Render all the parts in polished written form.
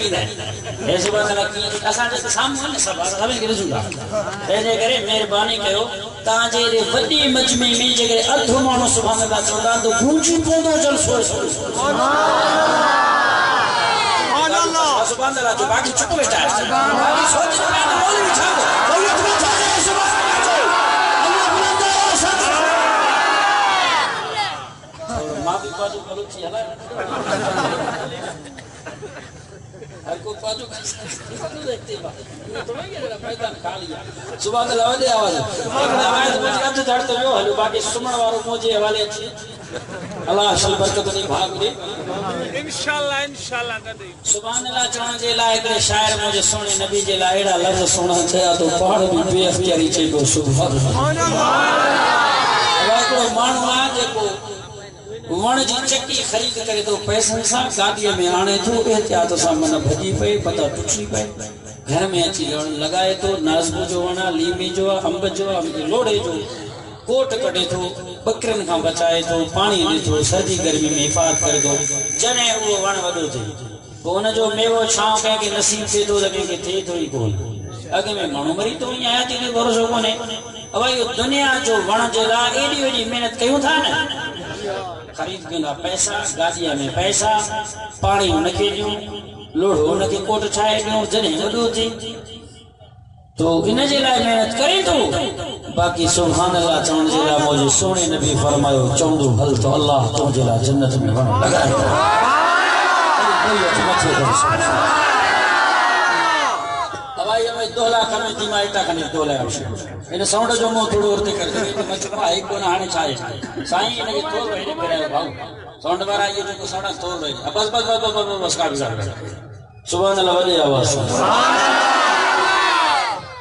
की है हे सुभान अल्लाह की असा जे सामने ने सब सभी के रसूल तेने करे मेहरबानी कयो ताजे रे वडी मजमे में जगे अधो मानो सुभान अल्लाह चोदा तो गूंजी पोंदो चल सो सुभान अल्लाह सुभान अल्लाह जो बाकी चुप बैठा है बाकी सोच में मौलवी छा कोई इतना जाने सुभान अल्लाह अल्लाह बुलंद और मां भी बाजू बलूची हला हर को बाजू देखते बा तो मैं ये मैदान खा लिया सुभान अल्लाह वदे आवाज आवाज मुझे अब धड़ तो यो हलो बाकी सुमण वारो मुझे हवाले छी अल्लाह असल बरकत दी भाग दे इंशाल्लाह कदे सुभान अल्लाह चवण जे लाए के शायर मुझे सोने नबी जे लाए एड़ा लफ्ज सुना छया तो पहाड़ भी बेअख्तियारी छे को सुभान अल्लाह को मानू आ जेको वण जी चक्की खरीद करे तो पैसन सा गाड़ी में आने तो एहतियात सा मन भजी पे पता टुटी पे घर में अची लगाए तो नाज़मो जो वणा लीमी जो अंब जो लोड़े जो कोट कटे तो बकरन का बचाए तो पानी दे तो सर्दी गर्मी में हिफाजत करे तो जने वो वण वडो थे कोन जो मेवो छाव के के नसीब से तो लगे के थे तो ही कोन अगे में मानू मरी तो ही आया थी भरोसो कोने अब ये दुनिया जो वण जे ला एडी एडी मेहनत कयूं था न खरीद के ना पैसा गाड़िया में पैसा पानी उनके दियो लोड़ उनके कोट छाए दियो जने वडो थी तो इन जे लाए मेहनत करे तो बाकी सुभान अल्लाह चवण जे ला मौजे सोने नबी फरमायो चवंदो हल तो अल्लाह तो जे ला जन्नत में वण लगाए अबाई हमें 2 लाख में दिमाईटा कने 2 लाख इन साउंड जो मो थोड़ो उर्ते कर दे तो मचको आई को ना हाने छाए साईं इनके तोड़ वेने करायो भाऊ साउंड वाला ये जो साउंड तोड़ वे बस बस बस बस बस का सुभान अल्लाह वदे आवाज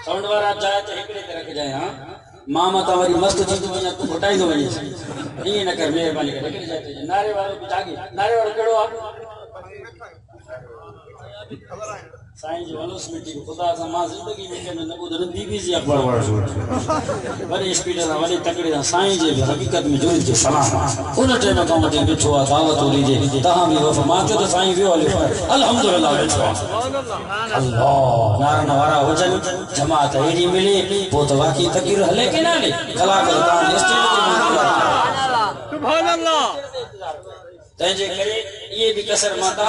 साउंड वाला जाए तो एकड़े ते रख जाए हां मामा तवारी मस्त थी तो वना तू घटाई दो वने ये न कर मेहरबानी कर एकड़े जाते नारे वालो भी जागे नारे वालो केड़ो आप साईं जी वलोस मीटिंग खुदा सा मां जिंदगी में न बुधन बीबी जी अकबर वालो बड़े स्पीड सा बड़े तकड़े सा साईं जी हकीकत में जोर के सलाम उन टाइम का मते बिठो आ दावत हो लीजे तहां भी वफ मां के तो साईं वियो हले अल्हम्दुलिल्लाह बिठो अल्लाह नारायण वारा वजन जमात एडी मिले वो तो वाकई तकरीर हले के ना ले कलाक ता स्टेज पे सुभान अल्लाह तंजे करे ये भी कसर माता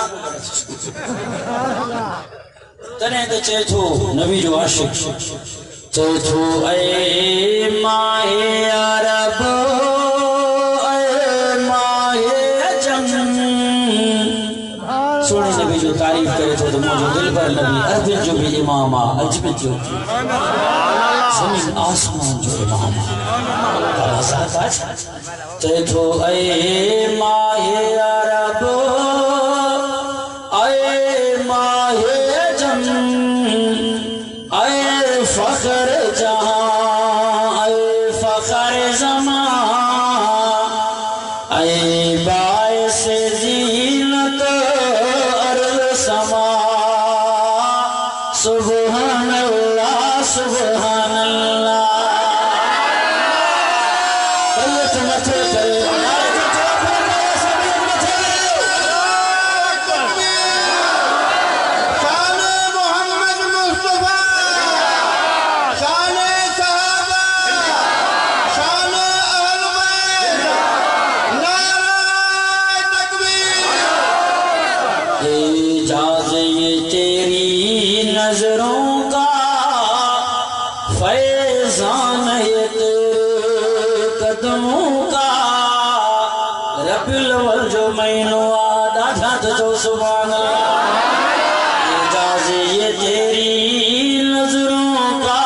तने तो चेथो नबी जो आशिक चेथो ए माहे अरब ए माहे अजम सोने नबी जो तारीफ करे तो मुझे दिल पर नबी अरबिन जो भी इमाम अजमत जो जमीन आसमान जो इमाम चेथो ए माहे अरब ए माहे फखर जहां फखर जमां बायस जीनत अर्ज़ समा सुभान अल्लाह सुभान अल्लाह सुभान अल्लाह ये तेरी नजरों का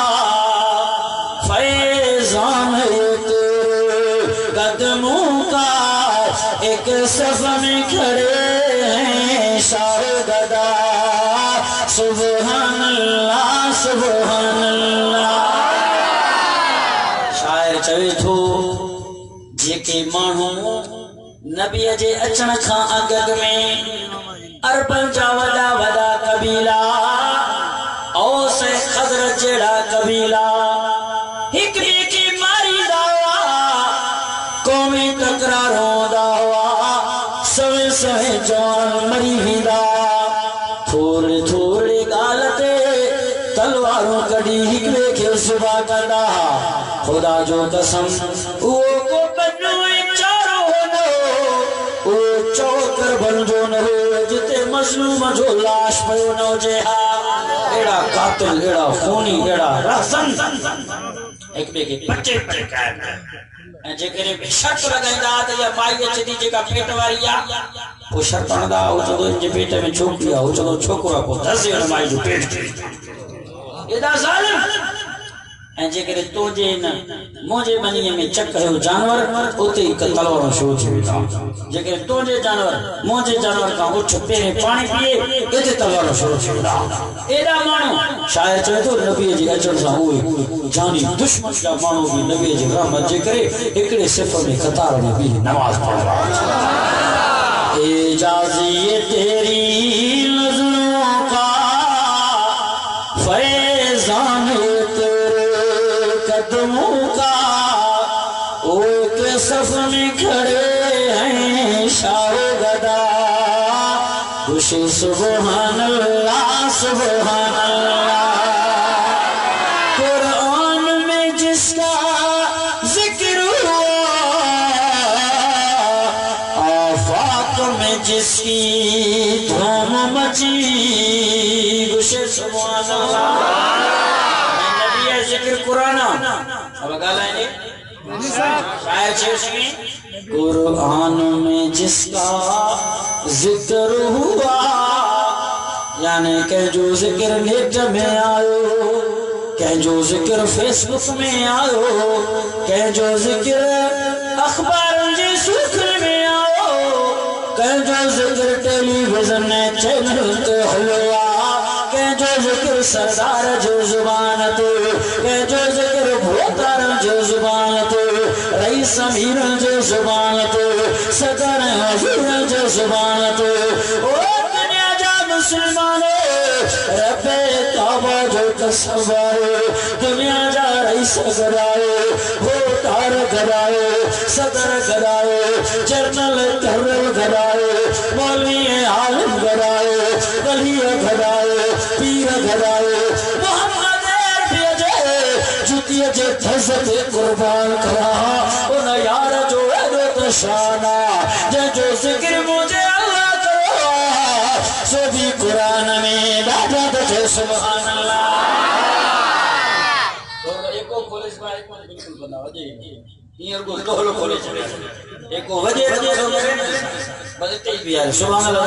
फैजान है तेरे कदमों का एक सफ में खड़े हैं शारदा सुभान अल्लाह सुभान अल्लाह शायर चवे थो जेके माण्हू नबी जे अचण खां अॻु में अरबन जा वॾा वॾा कबीला औस खज़रज जहिड़ा कबीला हिक ॿिए खे मारींदा हुआ क़ौमी तकरार हूंदा हुआ सवे सवे जवान मरी वेंदा थोड़े थोड़े गालते तलवारों कड़ी हिकड़े के सुबह करदा खुदा जो कसम वो को बनो चारो होनो वो चौकर बन जो न हो जिते मजलूम जो लाश पयो न जे हा एड़ा कातिल एड़ा खूनी एड़ा रहसन एक बे के बच्चे पर कायम जे करे शर्त लगाइंदा त या माई अचदी जेका पेट वारी आ वो शर्त पणदा हो तो जे पेट में छोकरी आ हो तो छोकरा को दसे न माई जो पेट एदा जालिम जे करे तो जे न मोजे बनी में चक है जानवर उते तलवार शुरू थी वेता जे करे तो जे जानवर मोजे जानवर का उठ पेरे पानी पिए एते तलवार शुरू थी वेता एदा मानो शायर चए तो नबी जी अचण सा हुए जानी दुश्मन का मानो भी नबी जी रहमत जे करे एकड़े सिफर में कतार में भी नमाज पढ़वा एजाज़ी तेरी नज़रों का फैज़ान कदमों का ओ के सफ में खड़े हैं शाह गदा खुशी सुभान अल्लाह सुभान अल्लाह कुरान में जिसका जिक्र हुआ आफाक में जिसकी धूम मची खुशी सुभान अल्लाह जिक्र कुरान अब गालाएंगे शायर शेषी कुरान में जिसका जिक्र हुआ यानी कह जो जिक्र नेट में आयो कह जो जिक्र फेसबुक में आयो कह जो जिक्र अखबार जी सुखर में आयो कह जो जिक्र टेलीविजन चैनल ते हुआ जो जिक्र सरदार जो जुबान तो जो जिक्र भोतार जो जुबान तो रईस अमीर जो जुबान तो सदर वजीर जो जुबान तो ओ दुनिया जा मुसलमानो रब्बे तौबा जो कसबाए दुनिया जा रईस गराए भोतार गराए सदर गराए जर्नल कर्नल गराए मौलवी आलिम गराए वली गराए पीर गराए मोहम्मद भेजे जुतिया जे धज़त कुर्बान करा उन यार जो एडो तशाना जे जो जिक्र मुझे अल्लाह करो सो भी कुरान में दादा दे सुभान अल्लाह और एको पुलिस भाई को बिल्कुल बनाओ जी नियर को दोलो कॉलेज एको वजे सो बजते ही यार सुभान अल्लाह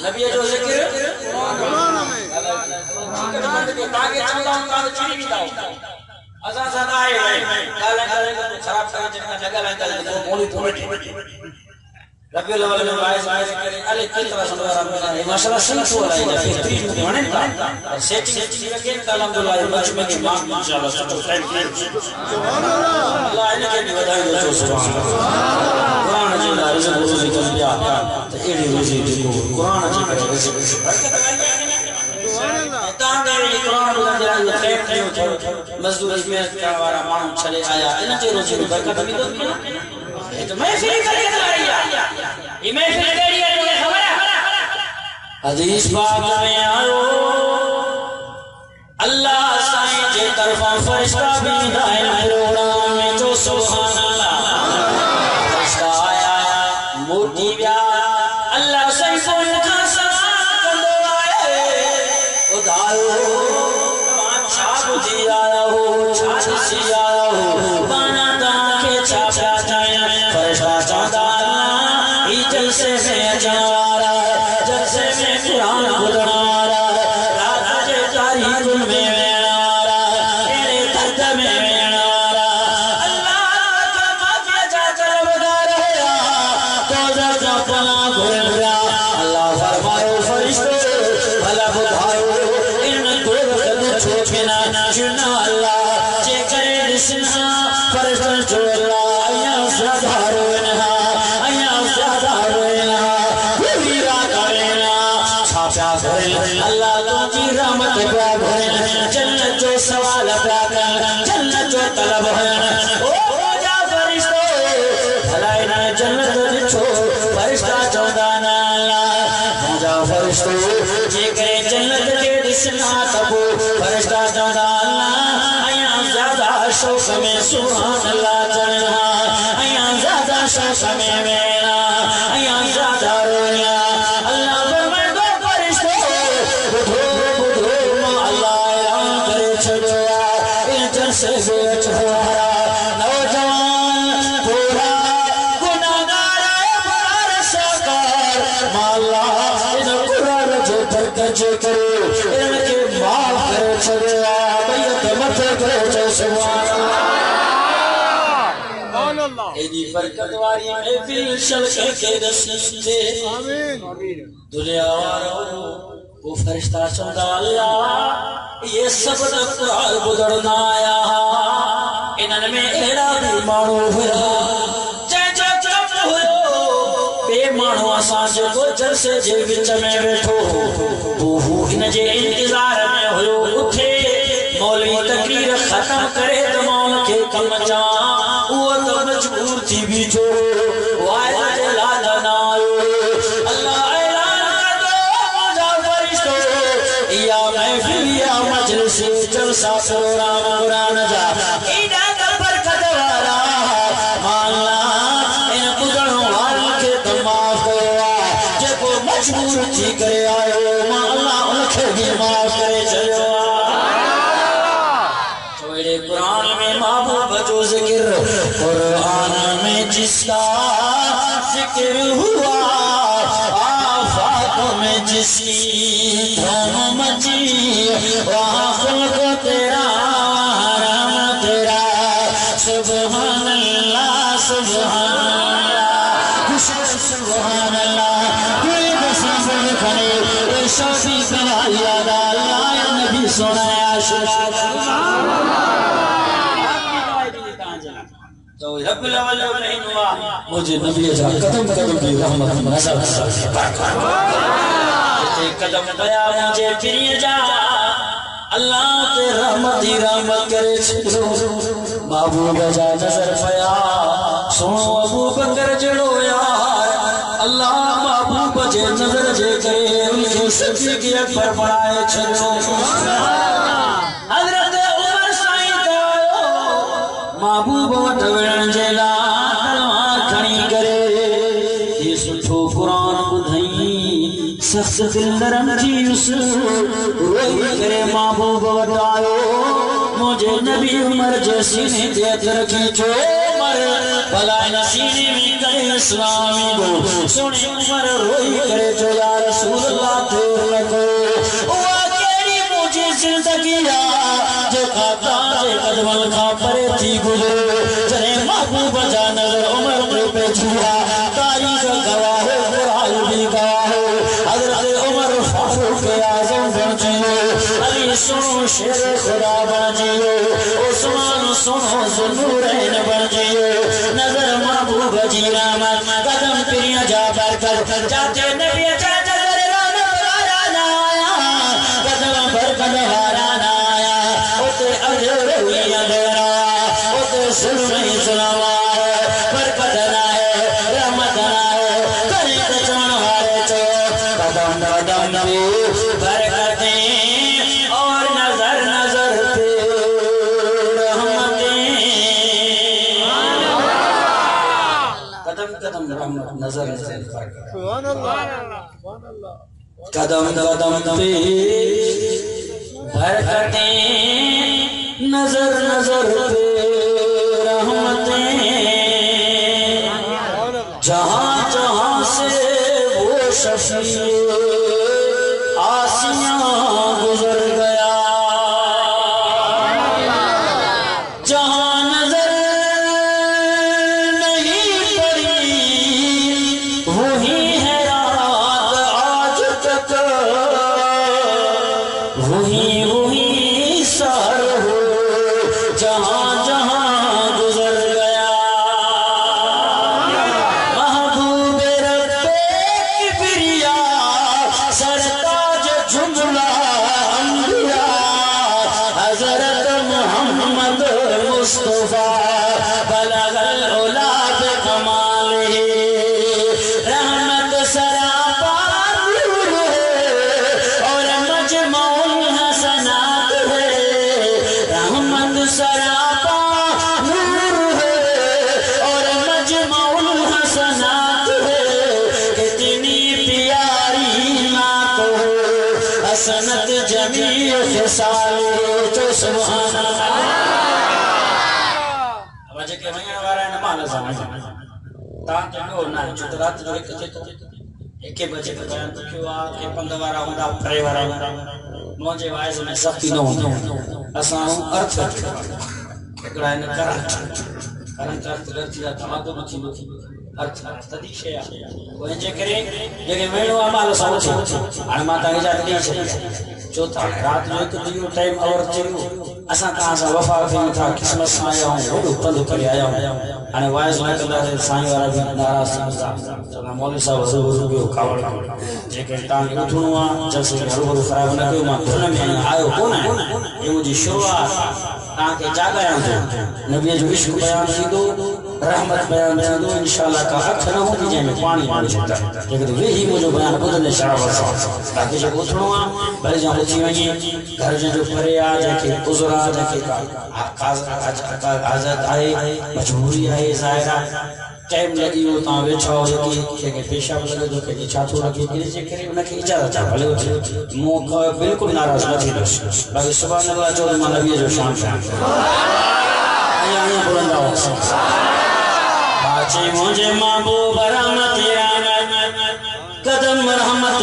नबी जो जिक्र कुरान में के ताके चंदा का चिड़ी भी दाओ असा सदा है गाला गाला खराब खराब जिनका जगह लगा तो मोली थोड़ी रबी अव्वल में वाइस करे अले कितना सुंदर है माशाल्लाह सही हो रहा है बेहतरीन होने का सेटिंग के अल्हम्दुलिल्लाह बच में की मां इंशाल्लाह सब थैंक यू सुभान अल्लाह अल्लाह इनके भी बधाई दो सुभान अल्लाह कुरान जी दा रिज़्क़ रोज़ी कर दिया तो एड़ी रोज़ी देखो कुरान जी का बरकत तांगे कुरान बुला दिया थैंक यू मजदूरी में का वाला मानू चले आया इनके रोज़ी की बरकत भी दो ये तो मैं फिर करके चला रही ये मैं फिर करी है मुझे खबर है हदीस पाक में आयो अल्लाह साईं जे तरफा फरिश्ता भी आए रोड़ा में जो सुभान अल्लाह फरिश्ता आया मोटी व्या अल्लाह साईं फोन का सलाम कंदो आए उदायो पांचा बुझी आया हो छाछ सी आया हो बाना दा के छापा जाया फरिश्ता चाहता जलसे में जारा जलसे में कुरान बुलवारा रात जे तारीख में मेरा तेरे दर्द में मेरा अल्लाह का माफिया जा चल बगा रहा तो जरा पना घुरा अल्लाह फरमायो फरिश्तों भला बुधायो इन दो वक्त छोके ना चुना अल्लाह जे करे दिसना फरिश्ता जो अल्लाह या सदारो ना अल्लाह तुझी रहमत पे भरे जन्नत जो सवाल पे जन्नत जो तलब है ओ जा फरिश्तो भलाई ना जन्नत दिछो फरिश्ता चौदाना अल्लाह जा फरिश्तो जे करे जन्नत के दिसना तबो फरिश्ता चवंदा अल्लाह अया ज्यादा शौक में सुभान अल्लाह चढ़ना अया ज्यादा शौक में मेरा अया ज्यादा रोया अल्लाह फरमाए फरिश्तो बुधो बुधो मां अल्लाह ऐलान करे छड़िया इन जलसे से अचवारा नौजवान पूरा गुनाहगार बुरार सरकार माला इन कुरान जो बरकत करे इनके माफ करे छड़िया बैत मत करे सुभान अल्लाह एदी बरकत वाली महफिल शलके के नसीब दे आमीन दुनिया वालों वो फरिश्ता चंदा अल्लाह ये सब कुरान बुदड़ना आया इनन में एड़ा भी मानो हुआ जे चुप हुयो बे मानो असा जो गोचर से जे विच में बैठो वो इन जे इंतजार में हुयो उठे मौलवी तकरीर खत्म करे तमाम के कम जा वो तो मजबूर थी भी जो वायदा जे लादा ना आयो अल्लाह ऐलान कर दो मुझा फरिश्तो या महफिल या मजलिस जलसा प्रोग्राम कुरान जा इना का बरकत वाला माला इन बुदण वाल के माफ करो जे को मजबूर थी करे आयो मां अल्लाह उनके भी माफ करे चलो कुरान में महबूब जो जिक्र कुरान में जिसका जिक्र हुआ आफाक में जिसकी धूम मची वहाँ खुल्क तेरा वहाँ रहम तेरा सुभान अल्लाह सुभान अल्लाह सुभान अल्लाह कोई बसंत खड़े शादी बना याद अल्लाह नबी सुनाया तो रब्बुल आलमीन मुझे नबी जा कदम कदम की रहमत नजर ते कदम गया मुझे फिर जा अल्लाह ते रहमत ही रहमत करे छो महबूब जा नजर पया सुनो अबू बकर जड़ो यार अल्लाह महबूब जे नजर जे करे उनके सभी के अकबर पढ़ाए छो हजरत उमर साईं कयो महबूब वटवण जे ला तलवार खणी करे ये सुठो कुरान बुधई सख्त दिल नरम थी उस रोई करे महबूब वटायो मुझे नबी उमर जैसी ने देख रखी छो उमर भला नसीने में करे इस्लामी दो सुनी उमर रोई करे छो या रसूल अल्लाह तो लगो जिंदगी जो खाता जे कदमल का परे थी गुजरे जने महबूब जा नजर उमर पे छुआ तारीख गवाह कुरान भी गवाह हजरत उमर फारूक आजम बन जियो अली सुनो शेर खुदा बन जियो उस्मान सुनो ज़ुनूरैन बन जियो नजर महबूब जी रहमत कदम पिरिया जा बरकत जाते नबी जा और नजर नजर पे कदम कदम नजर नजर कदम कदम पे बरकतें नजर नजर पे रहमतें जहां जहां से वो शफी आसियां गुजर गया जहां नजर नहीं पड़ी वही है रात आज तक वही वही सर हो जहां जहां गुजर गया महबूब रब्बे किबरिया सरताज जुमला अंबिया हजरत मोहम्मद मुस्तफा बलगल उला पे कमाल रहमत सरापा नूर हसनत जमी खिसाल तो सुभान अल्लाह अब जेके वणण वारा आहिनि माल सां ता जो ना जो रात जो एक बजे का बयान कयो आ के पंध वारा हूंदा परे वारा मुंहिंजे वाइस में सख्ती न हूंदी असां अर्थ हिकिड़ा आहिनि करंट अर्थ रची आहे तमादो न थींदो अर्थ तॾहिं शइ आहे उनजे करे जेके वेणो आहे माल सां वठी हाणे मां तव्हांखे इजाज़त ॾेई छॾी छो त राति जो हिकु ॾींहुं टाइम आवर थियो असां तव्हां सां वफ़ा कयूं था क़िस्मत सां आया आहियूं वॾो पंधु करे आया आहियूं हाणे वाइस न कंदासीं साईं वारा बि नाराज़ थींदा चवंदा मौलवी साहिब ज़रूरु ॿियो कावड़ जेके तव्हांखे उथणो आहे जल्दी ज़रूरु ख़राबु न कयो मां धुन में आयो कोन आहियां हे मुंहिंजी शुरूआत तव्हांखे जाॻायां थो नबीअ जो इश्क बयानु थींदो रहमत बयान थींदो इंशाअल्लाह का अख न हूंदी जंहिंमें पाणी न विझंदा जेकॾहिं वेही मुंहिंजो बयानु ॿुधंदे शराब सां तव्हांखे जेको उथणो आहे भले जा उथी वञे घर जो परे आहे जंहिंखे उज़ुर आहे जंहिंखे आज़ाद आहे मजबूरी आहे ज़ाहिर आहे टाइम लॻी वियो तव्हां वेठा हो कंहिंखे पेशाब लॻे थो कंहिंखे छा थो लॻे इनजे करे उनखे इजाज़त आहे भले उथे मूं बिल्कुलु नाराज़ न थींदुसि बाक़ी सुभाणे अल्लाह चओ मां नबीअ जो शान ईअं बुलंदा बाची मुझे महबूब रहमत कदम रहमत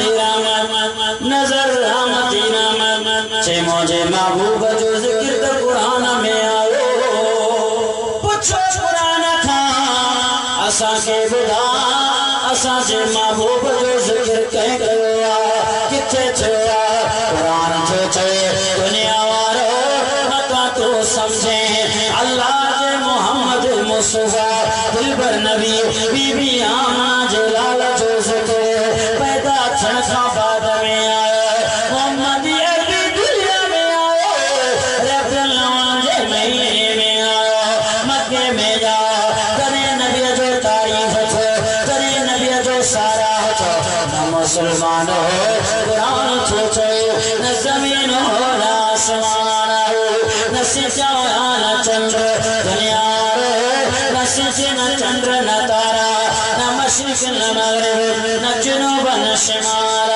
नजर रहमत चे मुझे महबूब जो जिक्र कुरान में आयो पुछो कुरान था असा के बुधा असा जे महबूब जो जिक्र कह गयो किथे छया कुरान जो चे दुनिया वारो मता तो समझे अल्लाह जे मोहम्मद मुस्तफा दिलबर नबी बीबी आमना जे लाल जो जिक्र पैदा थियण खां बाद में आयो मोहम्मद अरबी दुनिया में आयो रबियुल अव्वल जे महीने में आयो मक्के में जा करे नबी जो तारीफ थो करे नबी जो सारा थो न मुसलमान हो कुरान थो चयो न ज़मीन हो न आसमान हो न सिजा न चंद्र दुनिया न सिजे न चंद्र न तारा न मशरिक न मगरिब न जुनूब न शिमाल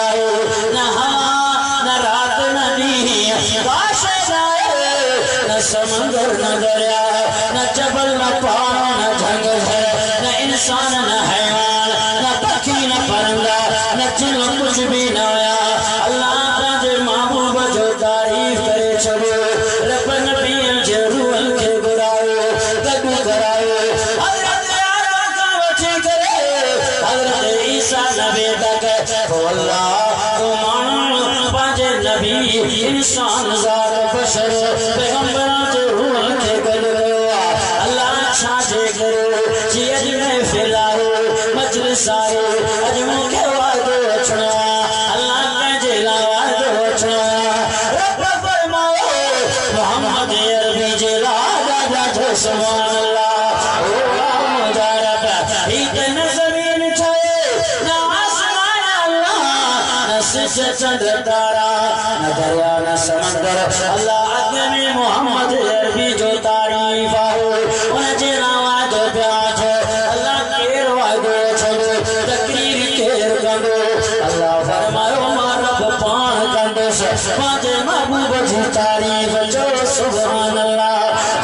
न हवा न रात न ॾींहुं काश न समुंदर न दरिया न जबल न पहाड़ न जंगल न इंसान न हैवान न पखी न परंदा न जिन कुछ भी न हुया अल्लाह पंहिंजे महबूब जो तारीफ़ करे छॾियो रब नबीअ जे रूहनि खे घुरायो गॾु करायो हज़रत आदम खां वठी करे हज़रत ईसा नबी तक अल्लाह तो माण्हू पंहिंजे नबी इंसान ज़ात बशर पैगंबरां जे रूहनि खे गॾु कयो अल्लाह छा जे करे जी अॼु महफ़िल आहे मजलिस आहे अॼु मूंखे वाइदो अचिणो आहे अल्लाह कंहिंजे लाइ वाइदो अचिणो आहे रब फरमायो मोहम्मद अरबी जे लाइ ॾाढा जो सुभान अल्लाह ओ मुबारक ही त न ज़मीन ठहे न आसमान अल्लाह न सिज चंद्र तारा न दरिया न समंदर अल्लाह अॻु में मोहम्मद अरबी जो तारीफ़ आहे उनजे लाइ वाइदो पिया थो अल्लाह केरु वाइदो छॾो तकरीर केरु कंदो अल्लाह फरमायो मां रब पाण कंदुसि पंहिंजे महबूब जी तारीफ़ चो सुभान अल्लाह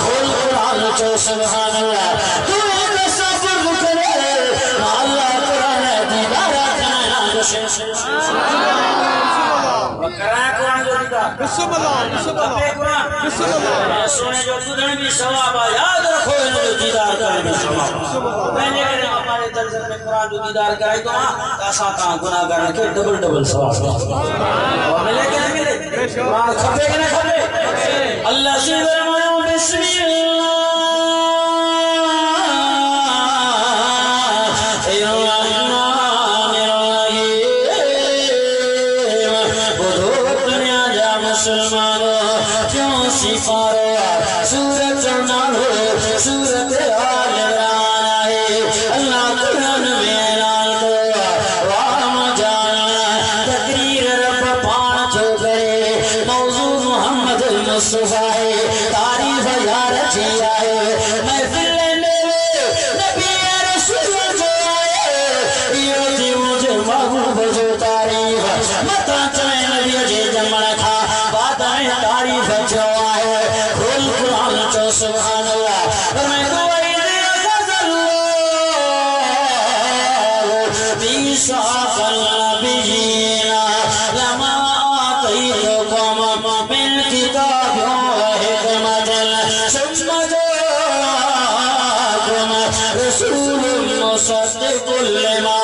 खोल कुरान चो सुभान अल्लाह तू सब्र करे मां अल्लाह कुरान दीदार कराया कुरान जो दीदार बिस्मिल्लाह बिस्मिल्लाह सोने जो ॿुधण भी सवाब आहे याद रखो इन जो दीदार करण भी सवाब पंहिंजे करे हमारे दर्जन में कुरान जो दीदार कराई तो असां तव्हां गुनाहगारनि खे डबल सवाब और मिले कि न मिले कुरान खपे कि न खपे अल्लाह से फरमायो बिस्मिल्लाह मुसलमानों क्यों सिफारो सूरत नालो सूरत आल इमरान है अल्लाह कुरान में ऐलान करो वाह मजाना तकरीर रब पाण जो करे मौजू मोहम्मद मुस्तफा है तारीफ यार जी आए महफिल में नबी रसूल जो आए यो जी मुझे महबूब जो तारीफ मता चले नबी जे जमण खा बादाए तारीफ जो आए खुल कुरान चो सुभान अल्लाह मैं कोई दे गजल बीसा कल बीना लमा तई तो कम मिल किताबों हिकमत सुमजो रसूल मुसद्दिकुल लिमा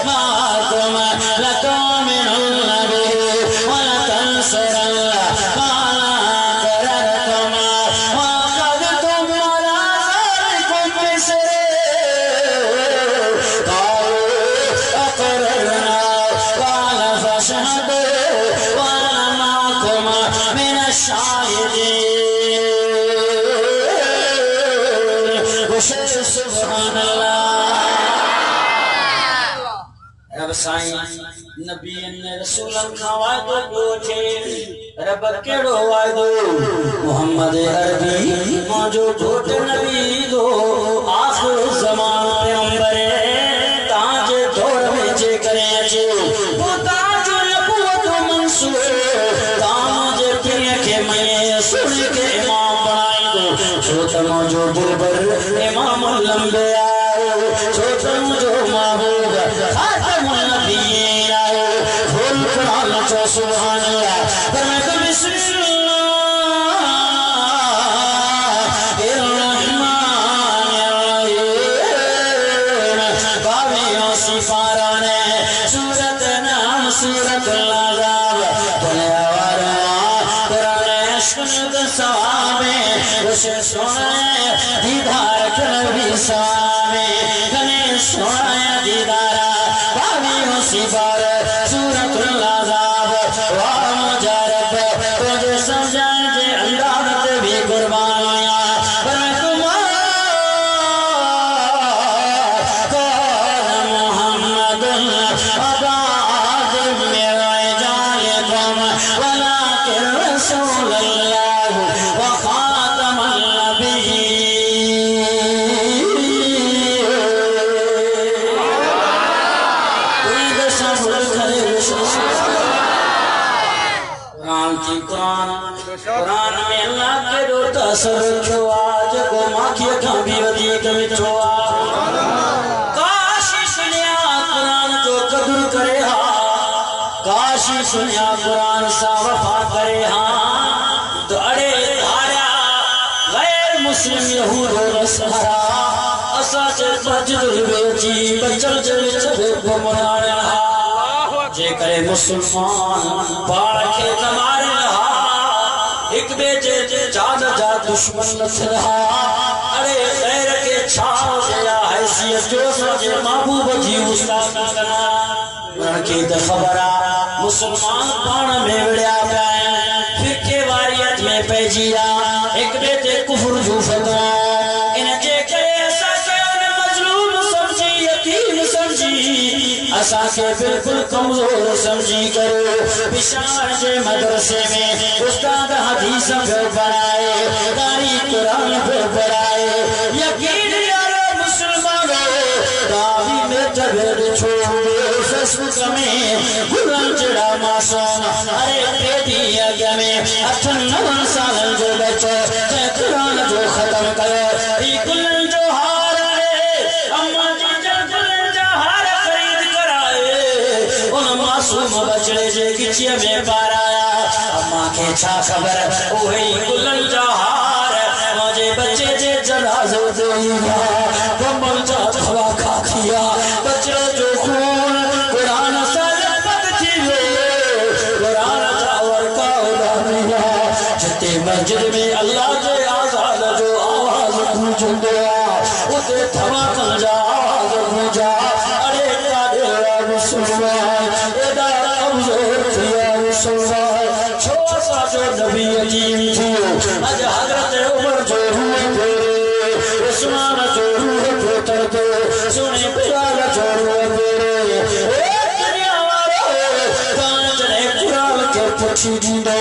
माकुम लकामिनुल नबी व लतंसुरुल्लाह काना कररकुम व अखदतुम अला ज़ालिकुम बिसरे कालू अक़ररना काल फशहदू व अना माकुम मिनश्शाहिदीन। सुभान अल्लाह। रब साईं नबी ने रसूलन का वादो पूछे रब केड़ो वादो मोहम्मद अरबी मौजो झूठ नबी दो आखिर ज़मान पैगंबर ताज दौर में जे करे अचे वो ताज नबूवत मंसूर ताज प्रिय के मैं सुन के इमाम बनाई दो छोट मौजो दिलबर इमाम लंबे आओ छोट मौजो महबूब खातमुल नबीय्यीन आओ फुल कुरान चो सुभान अल्लाह फरमाए तो बिस्मिल्लाहिर रहमानिर रहीम बावियों सिपारा ने सूरत नाम सूरतुल अज़ाब दुनिया वाला कुरान अशक सवाबे उसे सुनाए दीदार नबी सामे कने सुनाए दीदारा बावियों सिपार सूरतुल अज़ाब वा मुजरब तुझे समझाए जे अंदाज़ भी कुर्बानियां पर कुरान में अल्लाह के दो तसर आज को माखिया का भी वधीक मिठो काशी सुनिया कुरान जो कदर करे हा काशी सुनिया कुरान सा वफा करे हा तो अड़े धारा गैर मुस्लिम यहूद और नसारा असा से मस्जिद बेची बचल जल छबे को मनाया जे करे मुसलमान बाड़ के तमारे रहा एक बेचे जे जान जा दुश्मन न रहा अरे गैर के छाव या हैसियत जो सजे महबूब जी उस्ताद करना उनके द खबरा मुसलमान पाण में विड़या पाए फिके वारियत में पैजिया एक बेचे कुफर जो फतवा इन जे करे असा के मजलूम समझी यतीम समझी असा के बिल्कुल कमजोर समझी करो बिशार जे मदरसे में उस्ताद हदीस पे पढ़ाए कारी कुरान पे पढ़ाए यकीन यारो मुसलमानों दावी में जबेद छोड़ो फेसबुक में गुलाम चढ़ा मासूम अरे बेटी आगे में 98 साल जो बच्चो जे कुरान जो खत्म करो ई गुलाम जो हार है अम्मा जी जब जो हार खरीद कराए उन मासूम बचड़े जे किचिया में पाराया अम्मा के छा खबर ओही गुलन जा हार मुझे बच्चे जे जनाज़ो देगा कमल जा खवा खा खिया बचड़ो जो खून कुरान सा लपत थी वे कुरान जा वर्का उड़ानिया जते मस्जिद में अल्लाह जे आजाद जो आवाज गूंजंदो उते धमाकन जा आवाज गूंजा अरे कादे मुसलमान एदा कमजोर थिया मुसलमान छोसा जो नबी अजीम थियो अज हजरत उमर जो हुए तेरे उस्मान जो हुए पुत्र तो सुने बिलाल जो हुए तेरे दुनिया वालो कान चले कुरान के पुछी दींदो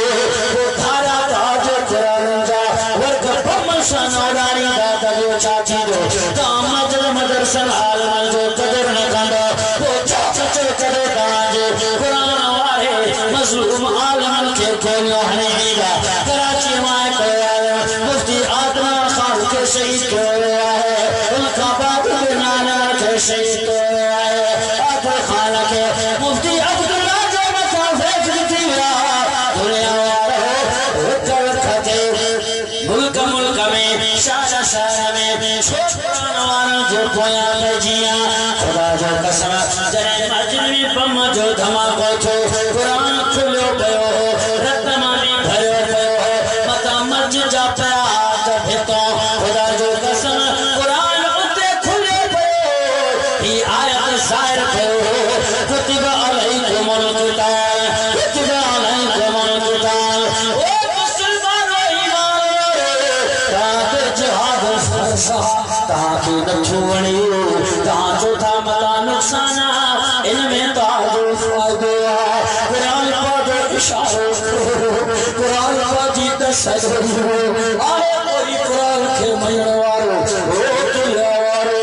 वो धारा ताज कुरान जा वर्ग पमसा नौरानी दा दयो चाची दो दामद मदरसन आलम जो कदर न कंदो वो चाचा करे काज कुरान वाले मजलूम आलम के गोलियों हनेगा कराची में कोया मुफ्ती आदनान खान के शहीद कोया है उनका बाबू नाना के शहीद कोया है आदर खान के मुफ्ती अब्दुल्ला जो मता फेंक दिया दुनिया वालों कर खते मुल्क मुल्क में शाह शाह में छोड़वान जो कोया जिया खुदा जो कसम जने मस्जिद में बम जो धमाको थो कुरान खुलो पयो रत्नमानी भरो पयो मता मस्जिद जा पया कभे तो खुदा जो कसम कुरान उते खुले पयो ही आयत जाहिर पयो कुतिबा अलैकुमुल क़िताल कुतिबा अलैकुमुल क़िताल ओ मुसलमानो ईमान ताके जिहाद फरसा ताके न छुवणी ताजो था मता नुकसाना इनमें ताजो फायदो कुरान पादो इशारो कुरान पादी दसरो आए कोई कुरान के मयण वारो ओ तुला वारो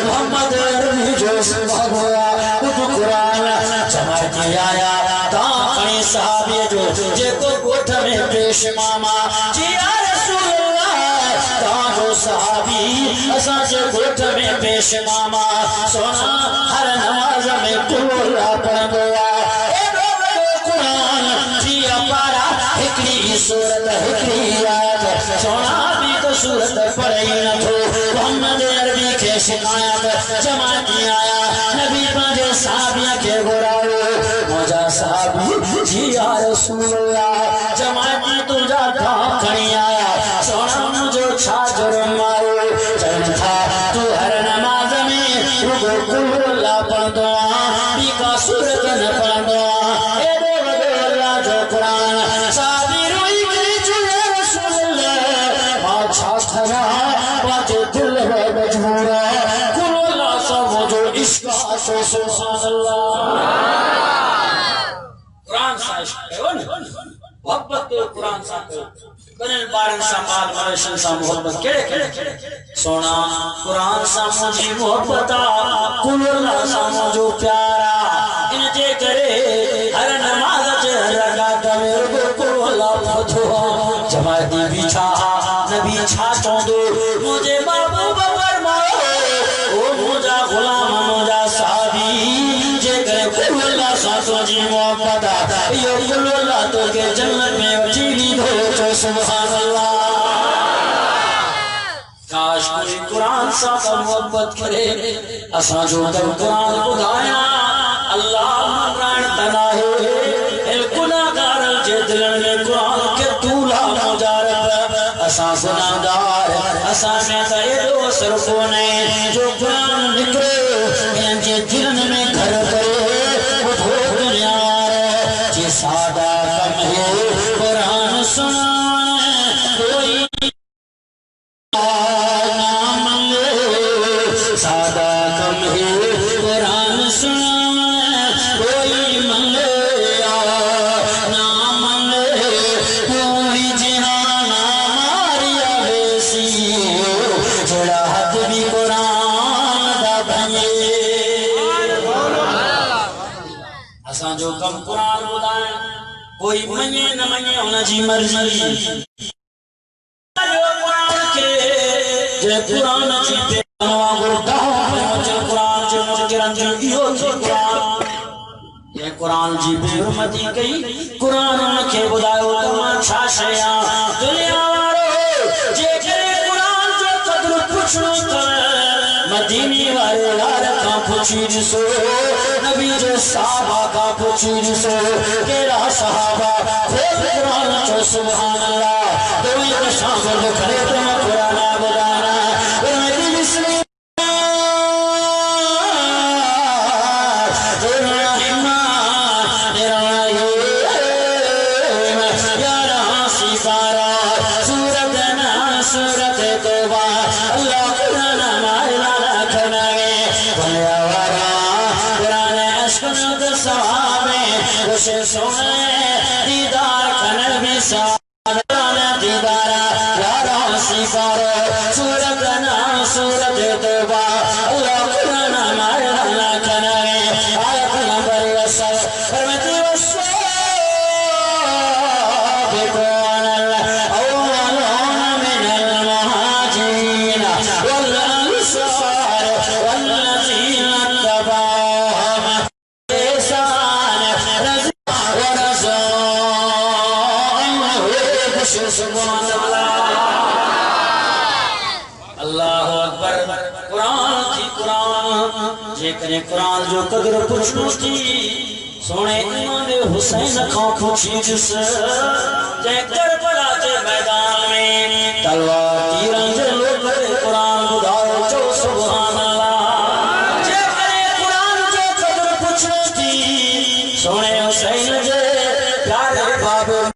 मोहम्मद अरबी जो सुभागोया खुद कुरान जमाती आया ता खणी साहबी जो जेको गोठ में पेश मामा जी या रसूल अल्लाह ता जो साहबी असा जे गोठ में पेश मामा सोना हर नमाज में कुल्ला पढ़ंदो आ ए कुरान जी पारा हिकड़ी सूरत हिकड़ी आयत सोना भी तो सूरत पढ़ई न थो मोहम्मद अरबी के शिकायत जमाती आया नबी पाजे साहबिया के गोराओ मौजा साहबी जी या रसूल अल्लाह जमाती तुझा था खड़ी आया सोना मुझे छा जुर्म मारो चल था तू हर नमाज में रुको कुल्ला पढ़दो बी का सूरत न पढ़दो ए दो अल्लाह जो कुरान सादी रोई के चुए रसूल अल्लाह अच्छा खरा बाते दिल में मजबूरा कुल्ला सब जो इश्क सो सुभान अल्लाह कुरान सा इश्क है मोहब्बत तो कुरान सा बनल बारन सा माल मवेशन सा मोहब्बत केड़े सोना कुरान सा मुझी मोहब्बत कुल्ला सा मुझो प्यारा इन जे करे हर नमाज च रकात में रुको कुल्ला पढ़ो जमाती बिछा नबी छा चोंदो मुझे महबूब फरमाओ ओ मुझा गुलाम मुझा साहबी जे करे कुल्ला सा तुझी मोहब्बत यो कुल्ला तो के जन्नत में वचीली हो तो सुभान अल्लाह काश कोई कुरान सा मोहब्बत करे असा जो कल कुरान बुधाया अल्लाह मरान तना है ए गुनाहगार जे दिलन में कुरान के तूला मुजारब असा गुनाहगार असा में तो एडो सरफो ने जो कुरान निकले इन जे दिलन में घर करे वो दुनिया जे सादा कम है कुरान सुना कोई सादा कम है कुरान सुना कोई मंगे ना मंगे कोई जहान मारिया बेसी जोड़ा हाथ भी कुरान दा बने असा जो कम कुरान बुधाए कोई मने न मने उन जी मर्जी जे कुरान जी पे वांगुर दाओ कुरान जो मुजरन जो इहो थी कुरान ये कुरान जी बेहरमती कई कुरान उनके बुधायो तमा छा शया दुनिया वारो जे करे कुरान जो कदर पुछणो मदीने वाले लाल का पुछी सो नबी जो साहबा का पुछी सो केरा साहबा कुरान जो सुभान अल्लाह तो ये शामिल करे तो कुरान बुधाना सोने दीदार कन भी सारा दीदारा यारा सिफारो सूरत ना सूरत तौबा अल्लाह कुरान मारना कनाए आयत नंबर 10 फरमाती वसो जेकॾहिं क़ुरान जो क़दुरु पुछणो थी सोने इमाम हुसैन खां पुछीस जंहिं करबला जे मैदान में तलवार तीरनि जे लोक ते क़ुरान ॿुधायो चओ सुभान अल्लाह जेकॾहिं क़ुरान जो क़दुरु पुछणो थी सोने हुसैन जे प्यारे बाबे